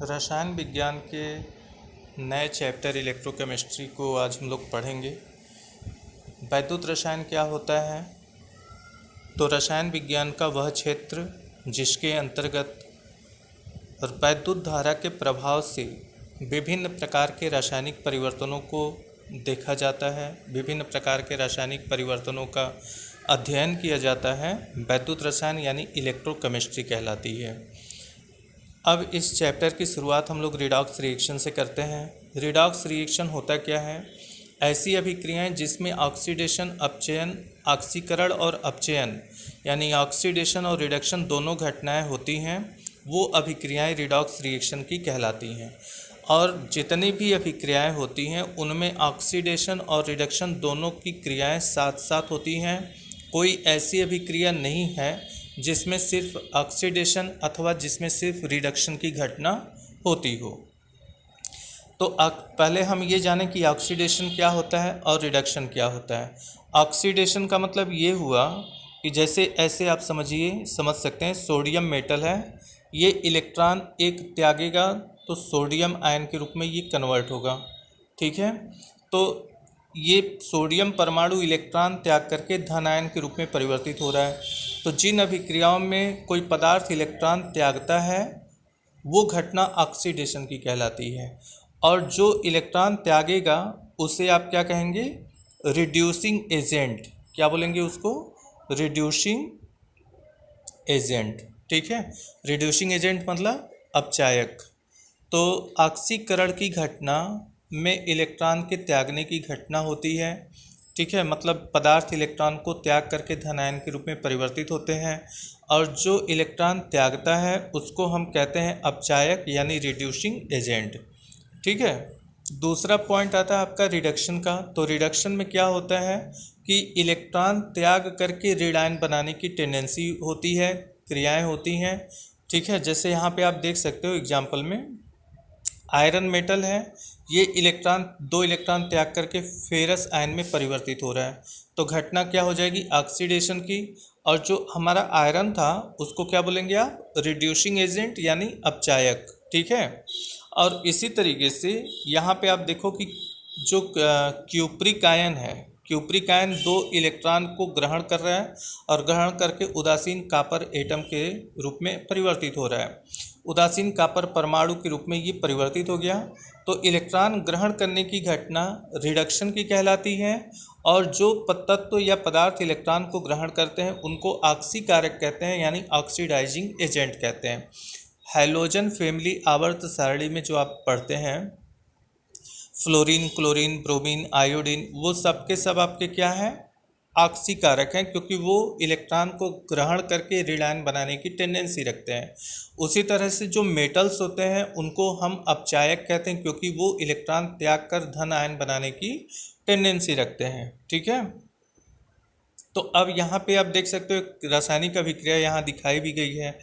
रसायन विज्ञान के नए चैप्टर इलेक्ट्रोकेमिस्ट्री को आज हम लोग पढ़ेंगे। वैद्युत रसायन क्या होता है? तो रसायन विज्ञान का वह क्षेत्र जिसके अंतर्गत वैद्युत धारा के प्रभाव से विभिन्न प्रकार के रासायनिक परिवर्तनों को देखा जाता है, विभिन्न प्रकार के रासायनिक परिवर्तनों का अध्ययन किया जाता है, वैद्युत रसायन यानी इलेक्ट्रोकेमिस्ट्री कहलाती है। अब इस चैप्टर की शुरुआत हम लोग रिडॉक्स रिएक्शन से करते हैं। रिडॉक्स रिएक्शन होता क्या है? ऐसी अभिक्रियाएं जिसमें ऑक्सीडेशन, अपचयन, ऑक्सीकरण और अपचयन यानी ऑक्सीडेशन और रिडक्शन दोनों घटनाएं होती हैं, वो अभिक्रियाएं रिडॉक्स रिएक्शन की कहलाती हैं। और जितनी भी अभिक्रियाएं होती हैं उनमें ऑक्सीडेशन और रिडक्शन दोनों की क्रियाएं साथ साथ होती हैं। कोई ऐसी अभिक्रिया नहीं है जिसमें सिर्फ ऑक्सीडेशन अथवा जिसमें सिर्फ रिडक्शन की घटना होती हो। तो पहले हम ये जानें कि ऑक्सीडेशन क्या होता है और रिडक्शन क्या होता है। ऑक्सीडेशन का मतलब ये हुआ कि जैसे ऐसे आप समझ सकते हैं, सोडियम मेटल है, ये इलेक्ट्रॉन एक त्यागेगा तो सोडियम आयन के रूप में ये कन्वर्ट होगा, ठीक है। तो ये सोडियम परमाणु इलेक्ट्रॉन त्याग करके धन आयन के रूप में परिवर्तित हो रहा है। तो जिन अभिक्रियाओं में कोई पदार्थ इलेक्ट्रॉन त्यागता है वो घटना ऑक्सीडेशन की कहलाती है, और जो इलेक्ट्रॉन त्यागेगा उसे आप क्या कहेंगे? Reducing agent. क्या बोलेंगे उसको? रिड्यूसिंग एजेंट, ठीक है। रिड्यूसिंग एजेंट मतलब अपचायक। तो ऑक्सीकरण की घटना में इलेक्ट्रॉन के त्यागने की घटना होती है, ठीक है। मतलब पदार्थ इलेक्ट्रॉन को त्याग करके धन आयन के रूप में परिवर्तित होते हैं, और जो इलेक्ट्रॉन त्यागता है उसको हम कहते हैं अपचायक यानी रिड्यूसिंग एजेंट, ठीक है। दूसरा पॉइंट आता है आपका रिडक्शन का। तो रिडक्शन में क्या होता है कि इलेक्ट्रॉन त्याग करके ऋण आयन बनाने की टेंडेंसी होती है, क्रियाएं होती हैं, ठीक है। जैसे यहाँ पे आप देख सकते हो एग्जाम्पल में, आयरन मेटल है, ये दो इलेक्ट्रॉन त्याग करके फेरस आयन में परिवर्तित हो रहा है, तो घटना क्या हो जाएगी? ऑक्सीडेशन की। और जो हमारा आयरन था उसको क्या बोलेंगे आप? रिड्यूसिंग एजेंट यानी अपचायक, ठीक है। और इसी तरीके से यहाँ पे आप देखो कि जो क्यूप्रिक आयन है, क्यूप्रिक आयन दो इलेक्ट्रॉन को ग्रहण कर रहा है और ग्रहण करके उदासीन कॉपर एटम के रूप में परिवर्तित हो रहा है। उदासीन कॉपर परमाणु के रूप में ये परिवर्तित हो गया, तो इलेक्ट्रॉन ग्रहण करने की घटना रिडक्शन की कहलाती है, और जो तत्व या पदार्थ इलेक्ट्रॉन को ग्रहण करते हैं उनको ऑक्सीकारक कहते हैं यानी ऑक्सीडाइजिंग एजेंट कहते हैं। हैलोजन फैमिली आवर्त सारणी में जो आप पढ़ते हैं, फ्लोरीन, क्लोरीन, ब्रोमीन, आयोडीन, वो सब के सब आपके क्या हैं? ऑक्सीकारक हैं, क्योंकि वो इलेक्ट्रॉन को ग्रहण करके ऋण आयन बनाने की टेंडेंसी रखते हैं। उसी तरह से जो मेटल्स होते हैं उनको हम अपचायक कहते हैं, क्योंकि वो इलेक्ट्रॉन त्याग कर धन आयन बनाने की टेंडेंसी रखते हैं, ठीक है। तो अब यहाँ पे आप देख सकते हो रासायनिक अभिक्रिया यहाँ दिखाई भी गई है।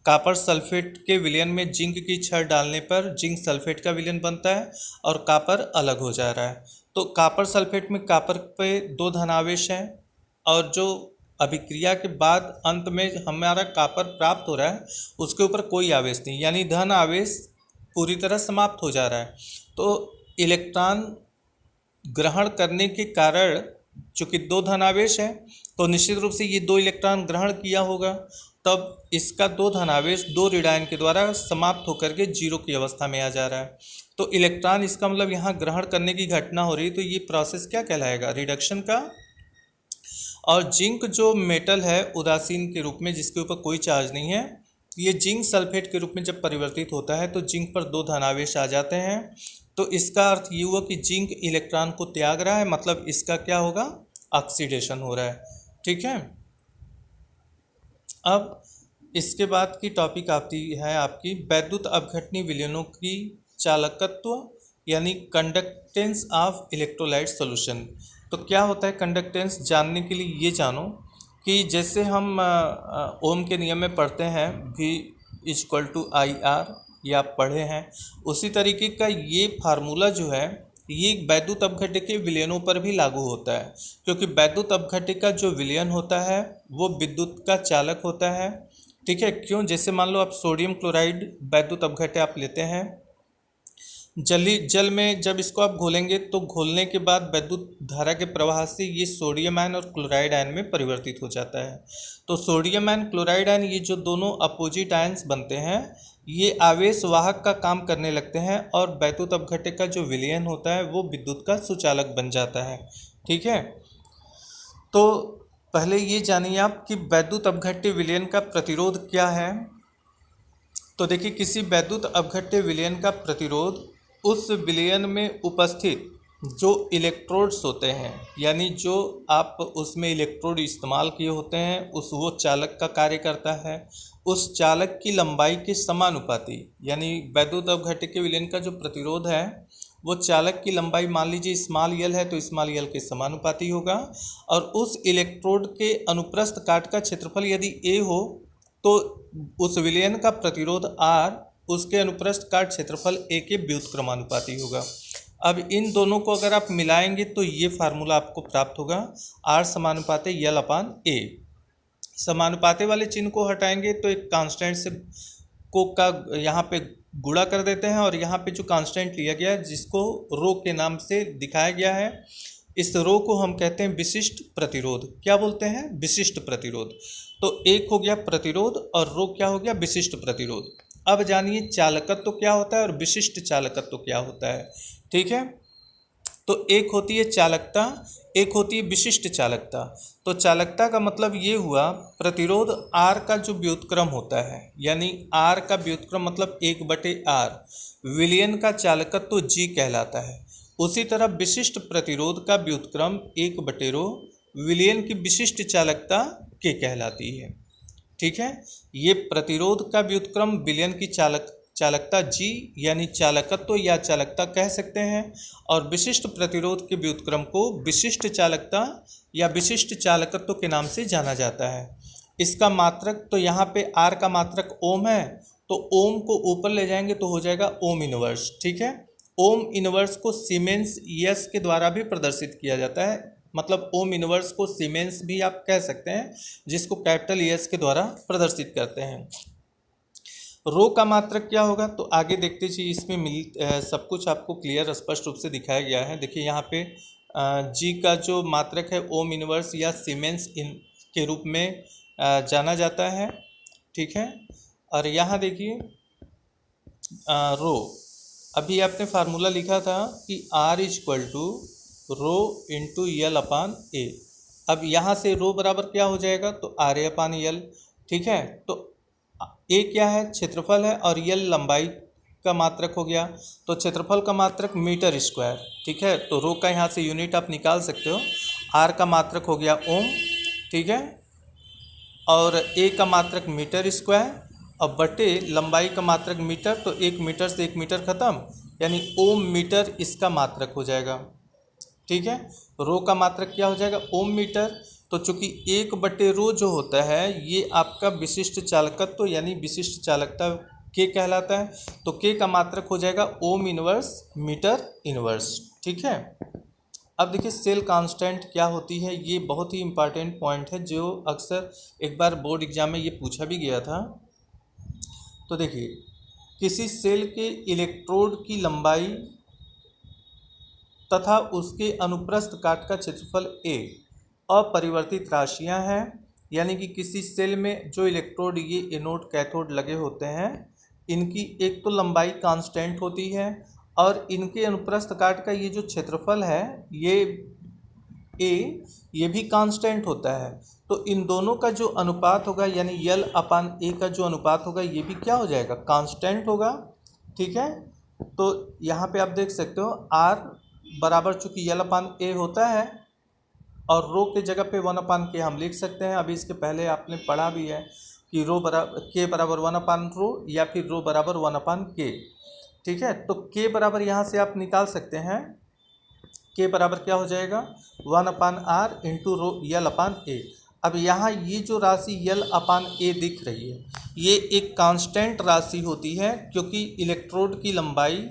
कॉपर सल्फेट के विलयन में जिंक की छड़ डालने पर जिंक सल्फेट का विलयन बनता है और कॉपर अलग हो जा रहा है। तो कॉपर सल्फेट में कॉपर पे दो धनावेश हैं, और जो अभिक्रिया के बाद अंत में हमारा कॉपर प्राप्त हो रहा है उसके ऊपर कोई आवेश नहीं, यानी धन आवेश पूरी तरह समाप्त हो जा रहा है। तो इलेक्ट्रॉन ग्रहण करने के कारण चूँकि दो धनावेश है तो निश्चित रूप से ये दो इलेक्ट्रॉन ग्रहण किया होगा, तब इसका दो धनावेश दो ऋण आयन के द्वारा समाप्त होकर के जीरो की अवस्था में आ जा रहा है। तो इलेक्ट्रॉन, इसका मतलब यहाँ ग्रहण करने की घटना हो रही है, तो ये प्रोसेस क्या कहलाएगा? रिडक्शन का। और जिंक जो मेटल है उदासीन के रूप में जिसके ऊपर कोई चार्ज नहीं है, ये जिंक सल्फेट के रूप में जब परिवर्तित होता है तो जिंक पर दो धनावेश आ जाते हैं। तो इसका अर्थ ये हुआ कि जिंक इलेक्ट्रॉन को त्याग रहा है, मतलब इसका क्या होगा? ऑक्सीडेशन हो रहा है, ठीक है। अब इसके बाद की टॉपिक आती है आपकी वैद्युत अपघटनी विलयनों की चालकत्व यानी कंडक्टेंस ऑफ इलेक्ट्रोलाइट सॉल्यूशन। तो क्या होता है कंडक्टेंस? जानने के लिए ये जानो कि जैसे हम ओम के नियम में पढ़ते हैं V=IR, ये आप पढ़े हैं, उसी तरीके का ये फार्मूला जो है ये वैद्युत अपघट्य के विलयनों पर भी लागू होता है, क्योंकि वैद्युत अपघट्य का जो विलयन होता है वो विद्युत का चालक होता है, ठीक है, क्यों? जैसे मान लो आप सोडियम क्लोराइड वैद्युत अपघट्य आप लेते हैं, जल में जब इसको आप घोलेंगे तो घोलने के बाद वैद्युत धारा के प्रवाह से ये सोडियम आयन और क्लोराइड आयन में परिवर्तित हो जाता है। तो सोडियम आयन क्लोराइड आयन ये जो दोनों अपोजिट आयन्स बनते हैं ये आवेश वाहक का काम करने लगते हैं और वैद्युत अपघट्य का जो विलयन होता है वो विद्युत का सुचालक बन जाता है। ठीक है, तो पहले ये जानिए आप कि वैद्युत अपघट्य विलयन का प्रतिरोध क्या है। तो देखिए, किसी वैद्युत अपघट्य विलयन का प्रतिरोध उस विलयन में उपस्थित जो इलेक्ट्रोड्स होते हैं, यानी जो आप उसमें इलेक्ट्रोड इस्तेमाल किए होते हैं उस वो चालक का कार्य करता है, उस चालक की लंबाई के समानुपाती। यानी वैद्युत अपघट्य के विलयन का जो प्रतिरोध है वो चालक की लंबाई मान लीजिए स्मॉल यल है तो स्मॉल यल के समानुपाती होगा, और उस इलेक्ट्रोड के अनुप्रस्थ काट का क्षेत्रफल यदि ए हो तो उस विलयन का प्रतिरोध R उसके अनुप्रस्थ काट क्षेत्रफल ए के व्युत्क्रमानुपाती होगा। अब इन दोनों को अगर आप मिलाएंगे तो ये फार्मूला आपको प्राप्त होगा, R समानुपाते यल अपान ए। समानुपाते वाले चिन्ह को हटाएंगे तो एक कांस्टेंट से को का यहाँ पे गुणा कर देते हैं, और यहाँ पे जो कांस्टेंट लिया गया है जिसको रो के नाम से दिखाया गया है, इस रो को हम कहते हैं विशिष्ट प्रतिरोध। क्या बोलते हैं? विशिष्ट प्रतिरोध। तो एक हो गया प्रतिरोध और रो क्या हो गया? विशिष्ट प्रतिरोध। अब जानिए चालकत्व क्या होता है और विशिष्ट चालकत्व क्या होता है। ठीक है, तो एक होती है चालकता, एक होती है विशिष्ट चालकता। तो चालकता का मतलब ये हुआ प्रतिरोध R का जो व्युत्क्रम होता है, यानी R का व्युत्क्रम मतलब 1/R, विलयन का चालकत्व G कहलाता है। उसी तरह विशिष्ट प्रतिरोध का व्युत्क्रम 1/ρ, विलयन की विशिष्ट चालकता K कहलाती है। ठीक है, ये प्रतिरोध का व्युत्क्रम विलयन की चालकता G यानी चालकत्व या चालकता कह सकते हैं, और विशिष्ट प्रतिरोध के व्युत्क्रम को विशिष्ट चालकता या विशिष्ट चालकत्व के नाम से जाना जाता है। इसका मात्रक, तो यहाँ पे R का मात्रक ओम है, तो ओम को ऊपर ले जाएंगे तो हो जाएगा ओम इनवर्स। ठीक है, ओम इनवर्स को सीमेंस ES के द्वारा भी प्रदर्शित किया जाता है, मतलब ओम इनवर्स को सीमेंस भी आप कह सकते हैं, जिसको कैपिटल ES के द्वारा प्रदर्शित करते हैं। रो का मात्रक क्या होगा तो आगे देखते चलिए, इसमें सब कुछ आपको क्लियर स्पष्ट रूप से दिखाया गया है। देखिए यहाँ पे जी का जो मात्रक है ओम इनवर्स या सीमेंस के रूप में जाना जाता है। ठीक है, और यहाँ देखिए रो, अभी आपने फार्मूला लिखा था कि R = रो इंटू यल अपान ए। अब यहाँ से रो बराबर क्या हो जाएगा तो RA अपान यल। ठीक है, तो ए क्या है? क्षेत्रफल है, और यल लंबाई का मात्रक हो गया, तो क्षेत्रफल का मात्रक मीटर स्क्वायर। ठीक है, तो रो का यहाँ से यूनिट आप निकाल सकते हो। R का मात्रक हो गया ओम, ठीक है, और ए का मात्रक मीटर स्क्वायर, और बटे लंबाई का मात्रक मीटर, तो 1 मीटर से 1 मीटर खत्म, यानी ओम मीटर इसका मात्रक हो जाएगा। ठीक है, रो का मात्रक क्या हो जाएगा? ओम मीटर। तो चूंकि 1/ρ जो होता है ये आपका विशिष्ट चालकत्व यानी विशिष्ट चालकता K कहलाता है, तो K का मात्रक हो जाएगा ओम इनवर्स मीटर इनवर्स। ठीक है, अब देखिए सेल कांस्टेंट क्या होती है, ये बहुत ही इंपॉर्टेंट पॉइंट है जो अक्सर एक बार बोर्ड एग्जाम में ये पूछा भी गया था। तो देखिए, किसी सेल के इलेक्ट्रोड की लंबाई तथा उसके अनुप्रस्थ काट का क्षेत्रफल A अपरिवर्तित राशियां हैं, यानी कि किसी सेल में जो इलेक्ट्रोड ये एनोड कैथोड लगे होते हैं इनकी एक तो लंबाई कांस्टेंट होती है, और इनके अनुप्रस्थ काट का ये जो क्षेत्रफल है ये A ये भी कांस्टेंट होता है। तो इन दोनों का जो अनुपात होगा यानी यल अपान ए का जो अनुपात होगा ये भी क्या हो जाएगा? कांस्टेंट होगा। ठीक है, तो यहाँ पे आप देख सकते हो R बराबर चूँकि यल अपान ए होता है, और रो के जगह पे 1/K हम लिख सकते हैं। अभी इसके पहले आपने पढ़ा भी है कि रो बराबर K बराबर 1/ρ या फिर रो बराबर 1/K। ठीक है, तो K बराबर यहाँ से आप निकाल सकते हैं, K बराबर क्या हो जाएगा? 1/R इंटू रो यल अपान ए। अब यहाँ ये जो राशि यल अपान ए दिख रही है ये एक कांस्टेंट राशि होती है, क्योंकि इलेक्ट्रोड की लंबाई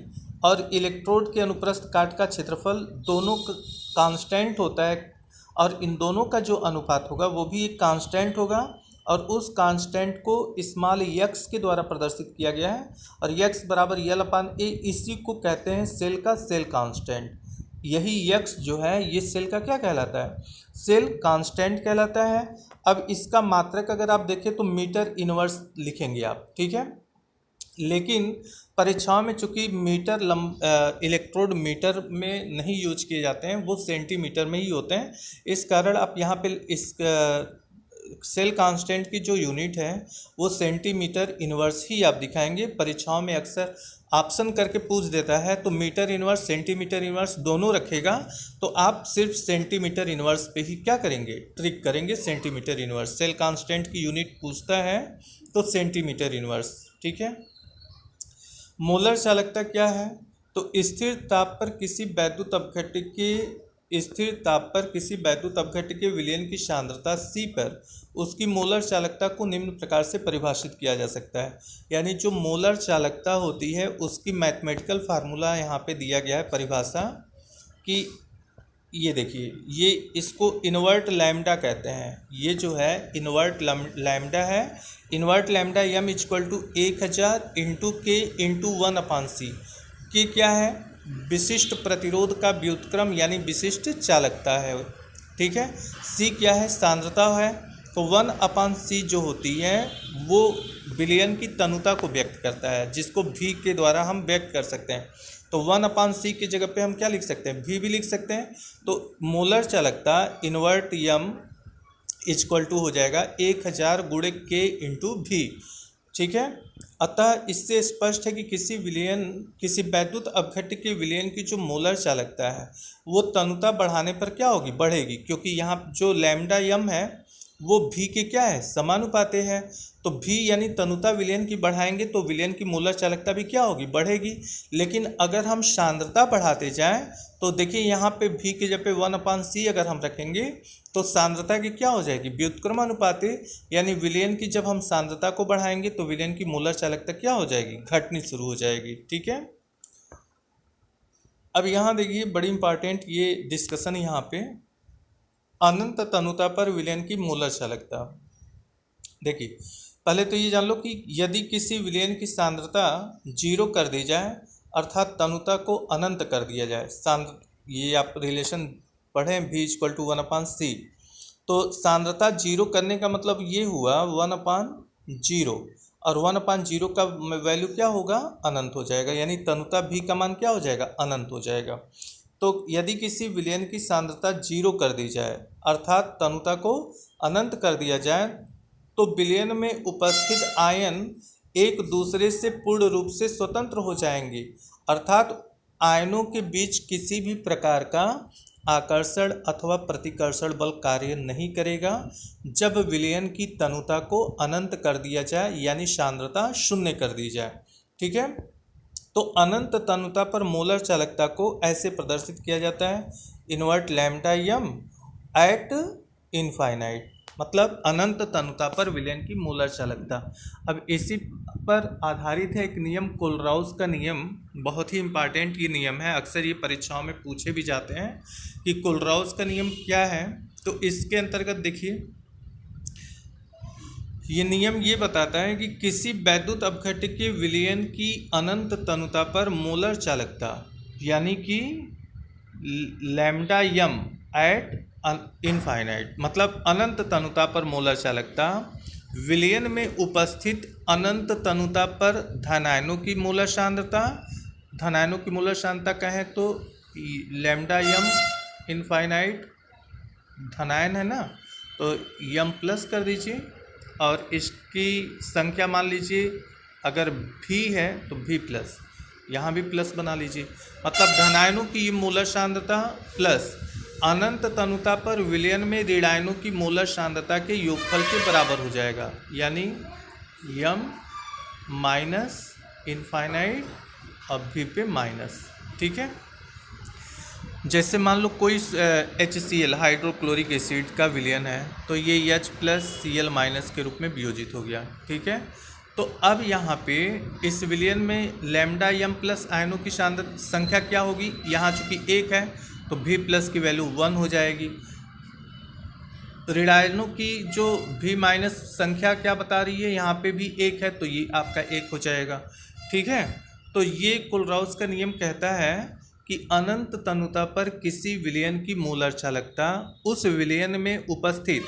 और इलेक्ट्रोड के अनुप्रस्थ काट का क्षेत्रफल दोनों कांस्टेंट होता है, और इन दोनों का जो अनुपात होगा वो भी एक कांस्टेंट होगा, और उस कांस्टेंट को स्मॉल यक्स के द्वारा प्रदर्शित किया गया है और यक्स बराबर L/A, इसी को कहते हैं सेल का सेल कांस्टेंट। यही यक्स जो है ये सेल का क्या कहलाता है, सेल कांस्टेंट कहलाता है। अब इसका मात्रक अगर आप देखें तो मीटर इनवर्स लिखेंगे आप, ठीक है, लेकिन परीक्षाओं में चूंकि मीटर इलेक्ट्रोड मीटर में नहीं यूज किए जाते हैं, वो सेंटीमीटर में ही होते हैं। इस कारण आप यहाँ पे इस सेल कांस्टेंट की जो यूनिट है वो सेंटीमीटर इनवर्स ही आप दिखाएंगे। परीक्षाओं में अक्सर ऑप्शन करके पूछ देता है तो मीटर इनवर्स सेंटीमीटर इनवर्स दोनों रखेगा, तो आप सिर्फ सेंटीमीटर इनवर्स पे ही क्या करेंगे, ट्रिक करेंगे सेंटीमीटर इनवर्स। सेल कांस्टेंट की यूनिट पूछता है तो सेंटीमीटर इनवर्स, ठीक है। मोलर चालकता क्या है, तो स्थिर ताप पर किसी वैद्युत अपघट्य के विलयन की सांद्रता C पर उसकी मोलर चालकता को निम्न प्रकार से परिभाषित किया जा सकता है। यानी जो मोलर चालकता होती है उसकी मैथमेटिकल फार्मूला यहाँ पे दिया गया है परिभाषा कि ये देखिए, ये इसको इन्वर्ट लैम्डा कहते हैं। ये जो है इन्वर्ट लैम्डा है। Invert lambda m = 1000 × K × 1/C। के क्या है, विशिष्ट प्रतिरोध का व्युत्क्रम यानी विशिष्ट चालकता है, ठीक है। C क्या है, सांद्रता है। तो 1/C जो होती है वो विलयन की तनुता को व्यक्त करता है, जिसको V के द्वारा हम व्यक्त कर सकते हैं। तो 1/C की जगह पे हम क्या लिख सकते हैं, V भी लिख सकते हैं। तो मोलर चालकता इन्वर्ट m = हो जाएगा 1000 × K × V, ठीक है। अतः इससे स्पष्ट है कि किसी वैद्युत अपघट्य के विलयन की जो मोलर चालकता है वो तनुता बढ़ाने पर क्या होगी, बढ़ेगी, क्योंकि यहाँ जो लैम्डा m है वो V के क्या है, समानुपाती है। तो V यानी तनुता विलयन की बढ़ाएंगे तो विलयन की मोलर चालकता भी क्या होगी, बढ़ेगी। लेकिन अगर हम सांद्रता बढ़ाते जाएं तो देखिए यहाँ पे V के जगह पे 1/C अगर हम रखेंगे तो सांद्रता की क्या हो जाएगी, व्युत्क्रमानुपाती। यानी विलयन की जब हम सांद्रता को बढ़ाएंगे तो विलयन की मोलर चालकता क्या हो जाएगी, घटनी शुरू हो जाएगी, ठीक है। अब यहाँ देखिए बड़ी इंपॉर्टेंट ये डिस्कशन यहाँ पे, अनंत तनुता पर विलयन की मोलर चालकता। देखिए पहले तो ये जान लो कि यदि किसी विलयन की सांद्रता 0 कर दी जाए अर्थात तनुता को अनंत कर दिया जाए, ये आप रिलेशन पढ़ें V = 1/C। तो सांद्रता 0 करने का मतलब ये हुआ 1/0, और 1/0 का वैल्यू क्या होगा, अनंत हो जाएगा, यानी तनुता V का मान क्या हो जाएगा, अनंत हो जाएगा। तो यदि किसी विलयन की सांद्रता 0 कर दी जाए अर्थात तनुता को अनंत कर दिया जाए तो विलयन में उपस्थित आयन एक दूसरे से पूर्ण रूप से स्वतंत्र हो जाएंगे, अर्थात आयनों के बीच किसी भी प्रकार का आकर्षण अथवा प्रतिकर्षण बल कार्य नहीं करेगा जब विलयन की तनुता को अनंत कर दिया जाए, यानी सांद्रता 0 कर दी जाए, ठीक है। तो अनंत तनुता पर मोलर चालकता को ऐसे प्रदर्शित किया जाता है, invert lambda m eight infinite, मतलब अनंत तनुता पर विलयन की मोलर चालकता। अब इसी पर आधारित है एक नियम, कोलराउस का नियम, बहुत ही इम्पॉर्टेंट ये नियम है, अक्सर ये परीक्षाओं में पूछे भी जाते हैं कि कोलराउस का नियम क्या है। तो इसके अंतर्गत देखिए ये नियम ये बताता है कि किसी वैद्युत अपघट्य के विलयन की अनंत तनुता पर मोलर चालकता यानी कि लैम्डा m एट इनफाइनाइट, मतलब अनंत तनुता पर मोलर चालकता विलयन में उपस्थित अनंत तनुता पर धनायनों की मोलर सांद्रता, धनायनों की मोलर सांद्रता कहें तो लैम्डा m इनफाइनाइट धनायन है ना, तो m+ कर दीजिए और इसकी संख्या मान लीजिए अगर V है तो V+, यहाँ भी प्लस बना लीजिए, मतलब धनायनों की मोलर सांद्रता प्लस अनंत तनुता पर विलयन में ऋणायनों की मोलर सांद्रता के योगफल के बराबर हो जाएगा, यानी m इनफाइनाइट और V पे माइनस, ठीक है। जैसे मान लो कोई HCl हाइड्रोक्लोरिक एसिड का विलयन है तो ये H+Cl- के रूप में वियोजित हो गया, ठीक है। तो अब यहाँ पे इस विलयन में लैम्डा m+ आयनों की संख्या क्या होगी, यहाँ चूंकि 1 है तो V+ की वैल्यू 1 हो जाएगी, ऋणायनों की जो भी माइनस संख्या क्या बता रही है, यहाँ पे भी एक है तो ये आपका एक हो जाएगा। ठीक है, तो ये कुलराउस का नियम कहता है कि अनंत तनुता पर किसी विलयन की मूलर चालकता उस विलयन में उपस्थित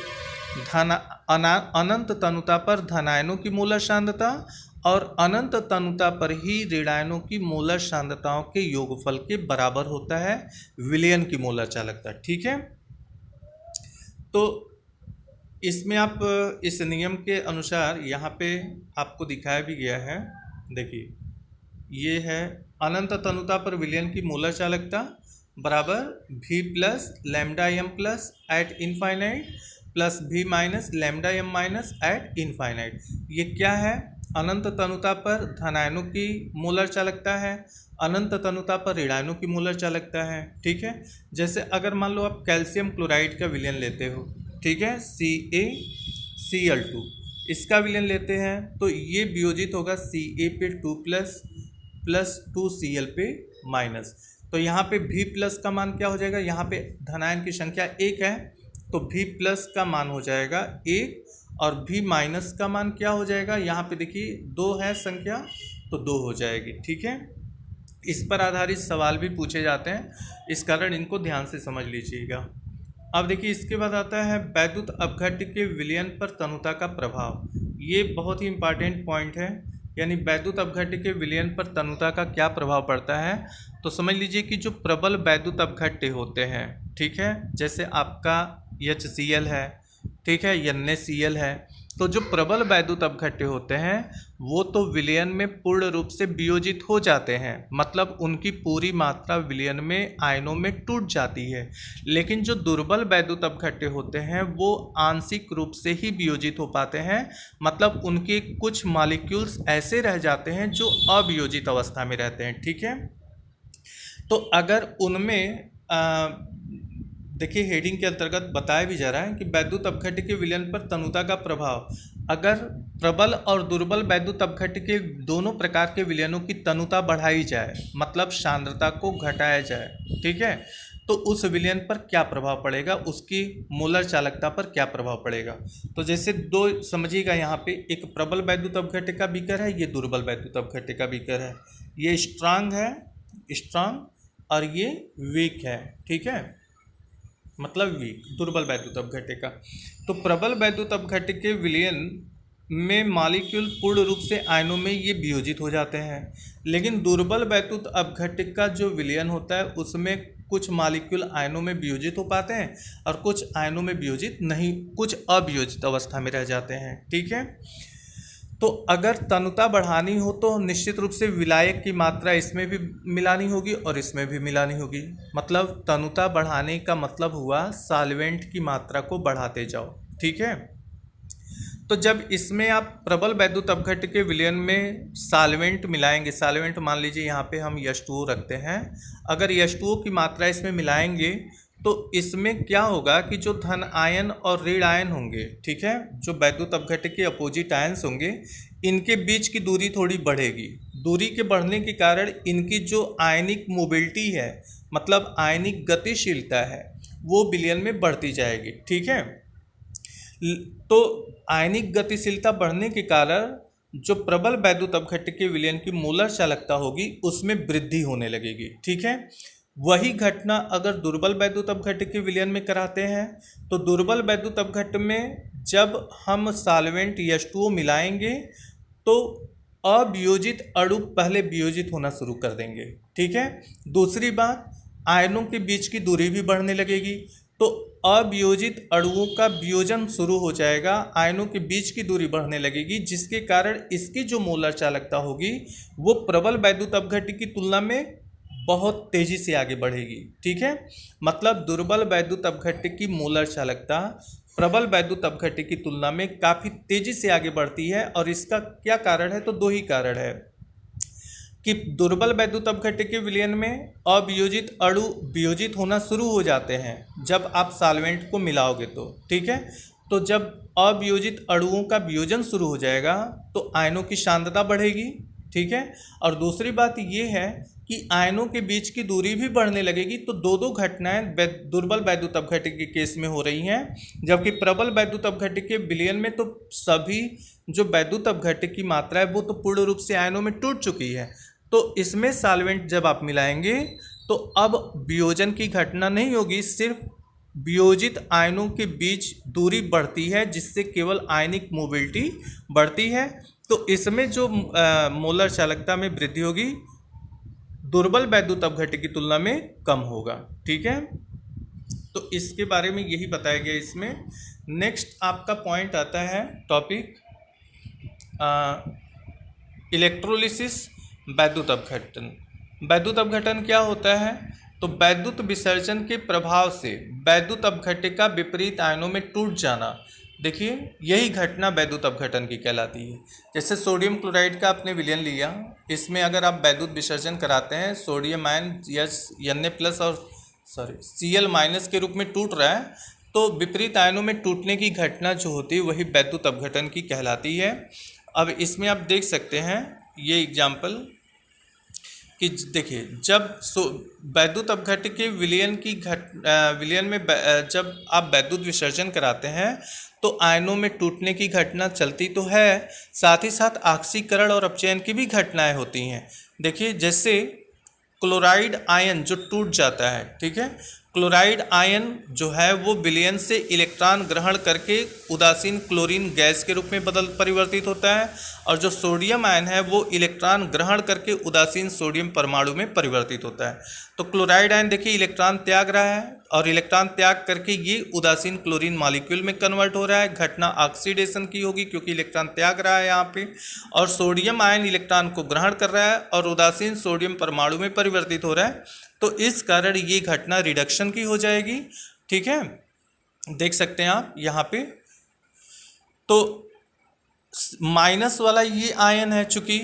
अनंत तनुता पर धनायनों की मूलर सांद्रता और अनंत तनुता पर ही ऋणायनों की मूलर सांद्रताओं के योगफल के बराबर होता है विलयन की मूलर चालकता। ठीक है, तो इसमें आप इस नियम के अनुसार यहाँ पे आपको दिखाया भी गया है। देखिए, ये है अनंत तनुता पर विलयन की मूलर चालकता बराबर v plus lambda M plus at infinite plus v minus lambda M minus at infinite. ये क्या है? अनंत तनुता पर धनायनों की मूलर चालकता है, अनंत तनुता पर ऋणायनों की मूलर चालकता है। ठीक है, जैसे अगर मान लो आप कैल्शियम क्लोराइड का विलयन लेते हो, ठीक है, CaCl2, इसका विलयन लेते हैं तो ये वियोजित होगा Ca पे 2 प्लस 2Cl पे माइनस। तो यहाँ पे V प्लस का मान क्या हो जाएगा? यहाँ पे धनायन की संख्या 1 है तो V प्लस का मान हो जाएगा 1 और V माइनस का मान क्या हो जाएगा? यहाँ पे देखिए 2 है संख्या तो 2 हो जाएगी। ठीक है, इस पर आधारित सवाल भी पूछे जाते हैं, इस कारण इनको ध्यान से समझ लीजिएगा। अब देखिए, इसके बाद आता है वैद्युत अपघट्य के विलयन पर तनुता का प्रभाव। ये बहुत ही इंपॉर्टेंट पॉइंट है, यानी वैद्युत अपघट्य के विलयन पर तनुता का क्या प्रभाव पड़ता है। तो समझ लीजिए कि जो प्रबल वैद्युत अपघट्य होते हैं, ठीक है, जैसे आपका HCl है, ठीक है, NaCl है, तो जो प्रबल वैद्युत अपघट्य होते हैं वो तो विलयन में पूर्ण रूप से वियोजित हो जाते हैं, मतलब उनकी पूरी मात्रा विलयन में आयनों में टूट जाती है। लेकिन जो दुर्बल वैद्युत अपघट्य होते हैं वो आंशिक रूप से ही वियोजित हो पाते हैं, मतलब उनके कुछ मॉलिक्यूल्स ऐसे रह जाते हैं जो अवियोजित अवस्था में रहते हैं। ठीक है, तो अगर उनमें देखिए, हेडिंग के अंतर्गत बताया भी जा रहा है कि वैद्युत अपघट्य के विलयन पर तनुता का प्रभाव। अगर प्रबल और दुर्बल वैद्युत अपघट्य के दोनों प्रकार के विलयनों की तनुता बढ़ाई जाए, मतलब सांद्रता को घटाया जाए, ठीक है, तो उस विलयन पर क्या प्रभाव पड़ेगा, उसकी मूलर चालकता पर क्या प्रभाव पड़ेगा। तो जैसे दो समझिएगा, यहाँ पे एक प्रबल वैद्युत अपघट्य का बीकर है, ये दुर्बल वैद्युत अपघट्य का बीकर है। ये स्ट्रांग है, स्ट्रांग, और ये वीक है। ठीक है, मतलब वीक, दुर्बल वैद्युत अपघट्य का। तो प्रबल वैद्युत अपघट्य के विलयन में मॉलिक्यूल पूर्ण रूप से आयनों में ये वियोजित हो जाते हैं, लेकिन दुर्बल वैद्युत अपघट्य का जो विलयन होता है उसमें कुछ मॉलिक्यूल आयनों में वियोजित हो पाते हैं और कुछ आयनों में वियोजित नहीं, कुछ अवियोजित अवस्था में रह जाते हैं। ठीक है, तो अगर तनुता बढ़ानी हो तो निश्चित रूप से विलायक की मात्रा इसमें भी मिलानी होगी और इसमें भी मिलानी होगी। मतलब तनुता बढ़ाने का मतलब हुआ सॉल्वेंट की मात्रा को बढ़ाते जाओ। ठीक है, तो जब इसमें आप प्रबल वैद्युत अपघट्य के विलयन में सॉल्वेंट मिलाएंगे, सॉल्वेंट मान लीजिए यहाँ पे हम H2O रखते हैं, अगर H2O की मात्रा इसमें मिलाएंगे तो इसमें क्या होगा कि जो धन आयन और ऋण आयन होंगे, ठीक है, जो वैद्युत अपघट्य के अपोजिट आयन्स होंगे, इनके बीच की दूरी थोड़ी बढ़ेगी। दूरी के बढ़ने के कारण इनकी जो आयनिक मोबिलिटी है, मतलब आयनिक गतिशीलता है, वो विलयन में बढ़ती जाएगी। ठीक है, तो आयनिक गतिशीलता बढ़ने के कारण जो प्रबल वैद्युत अपघट्य के विलयन की मूलर चालकता होगी उसमें वृद्धि होने लगेगी। ठीक है, वही घटना अगर दुर्बल वैद्युत अपघट्य के विलयन में कराते हैं तो दुर्बल वैद्युत अपघट्य में जब हम सॉल्वेंट H2O मिलाएंगे तो अवियोजित अणु पहले वियोजित होना शुरू कर देंगे। ठीक है, दूसरी बात, आयनों के बीच की दूरी भी बढ़ने लगेगी, तो अवियोजित अणुओं का वियोजन शुरू हो जाएगा, आयनों के बीच की दूरी बढ़ने लगेगी, जिसके कारण इसकी जो मोलर चालकता होगी वो प्रबल वैद्युत अपघट्य की तुलना में बहुत तेजी से आगे बढ़ेगी। ठीक है, मतलब दुर्बल वैद्युत अपघट्य की मोलर चालकता प्रबल वैद्युत अपघट्य की तुलना में काफ़ी तेजी से आगे बढ़ती है। और इसका क्या कारण है? तो दो ही कारण है कि दुर्बल वैद्युत अपघट्य के विलयन में अवियोजित अणु वियोजित होना शुरू हो जाते हैं जब आप सॉल्वेंट को मिलाओगे तो। ठीक है, तो जब अवियोजित अणुओं का वियोजन शुरू हो जाएगा तो आयनों की सांद्रता बढ़ेगी। ठीक है। और दूसरी बात ये है कि आयनों के बीच की दूरी भी बढ़ने लगेगी, तो दो दो घटनाएं दुर्बल वैद्युत अपघट्य के केस में हो रही हैं, जबकि प्रबल वैद्युत अपघट्य के विलयन में तो सभी जो वैद्युत अपघट्य की मात्रा है वो तो पूर्ण रूप से आयनों में टूट चुकी है। तो इसमें सॉल्वेंट जब आप मिलाएंगे तो अब वियोजन की घटना नहीं होगी, सिर्फ वियोजित आयनों के बीच दूरी बढ़ती है, जिससे केवल आयनिक मोबिलिटी बढ़ती है। तो इसमें जो मोलर चालकता में वृद्धि होगी दुर्बल वैद्युत अपघट्य की तुलना में कम होगा। ठीक है, तो इसके बारे में यही बताया गया इसमें। नेक्स्ट आपका पॉइंट आता है टॉपिक इलेक्ट्रोलिसिस वैद्युत अपघटन। वैद्युत अपघटन क्या होता है? तो वैद्युत विसर्जन के प्रभाव से वैद्युत अपघट्य का विपरीत आयनों में टूट जाना, देखिए यही घटना वैद्युत अपघटन की कहलाती है। जैसे सोडियम क्लोराइड का आपने विलयन लिया, इसमें अगर आप वैद्युत विसर्जन कराते हैं, सोडियम आयन Na+ और Cl- के रूप में टूट रहा है, तो विपरीत आयनों में टूटने की घटना जो होती है वही वैद्युत अपघटन की कहलाती है। अब इसमें आप देख सकते हैं ये एग्जाम्पल कि देखिए जब वैद्युत अपघट्य के विलयन में जब आप वैद्युत विसर्जन कराते हैं तो आयनों में टूटने की घटना चलती तो है, साथ ही साथ ऑक्सीकरण और अपचयन की भी घटनाएं होती हैं। देखिए जैसे क्लोराइड आयन जो टूट जाता है, ठीक है, क्लोराइड आयन जो है वो विलयन से इलेक्ट्रॉन ग्रहण करके उदासीन क्लोरीन गैस के रूप में परिवर्तित होता है, और जो सोडियम आयन है वो इलेक्ट्रॉन ग्रहण करके उदासीन सोडियम परमाणु में परिवर्तित होता है। तो क्लोराइड आयन देखिए इलेक्ट्रॉन त्याग रहा है और इलेक्ट्रॉन त्याग करके ये उदासीन क्लोरीन मॉलिक्यूल में कन्वर्ट हो रहा है, घटना ऑक्सीडेशन की होगी क्योंकि इलेक्ट्रॉन त्याग रहा है यहाँ पे, और सोडियम आयन इलेक्ट्रॉन को ग्रहण कर रहा है और उदासीन सोडियम परमाणु में परिवर्तित हो रहा है। तो इस कारण ये घटना रिडक्शन की हो जाएगी। ठीक है, देख सकते हैं आप यहाँ पे, तो माइनस वाला ये आयन है चूंकि,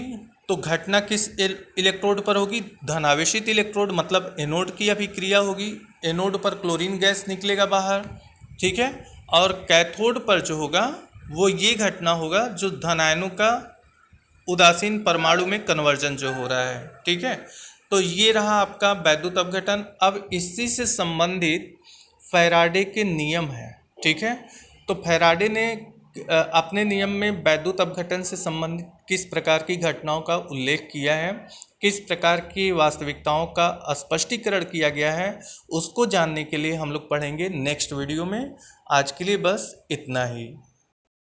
तो घटना किस इलेक्ट्रोड पर होगी? धनावेशित इलेक्ट्रोड, मतलब एनोड की अभिक्रिया होगी, एनोड पर क्लोरीन गैस निकलेगा बाहर। ठीक है, और कैथोड पर जो होगा वो ये घटना होगा जो धन आयनों का उदासीन परमाणु में कन्वर्जन जो हो रहा है। ठीक है, तो ये रहा आपका वैद्युत अपघटन। अब इसी से संबंधित फैराडे के नियम है। ठीक है, तो फैराडे ने अपने नियम में वैद्युत अपघटन से संबंधित किस प्रकार की घटनाओं का उल्लेख किया है, किस प्रकार की वास्तविकताओं का स्पष्टीकरण किया गया है, उसको जानने के लिए हम लोग पढ़ेंगे नेक्स्ट वीडियो में। आज के लिए बस इतना ही।